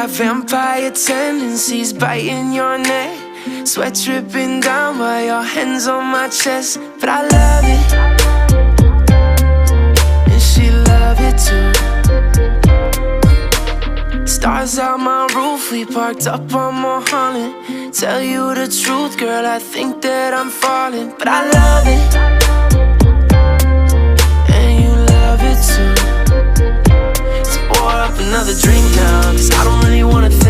got vampire tendencies biting your neck, sweat dripping down by your hands on my chest. But I love it, and she love it too. Stars out my roof, we parked up on Mulholland. Tell you the truth, girl, I think that I'm falling. But I love it, and you love it too. Let's pour up another drink now, 'cause I don't really wanna think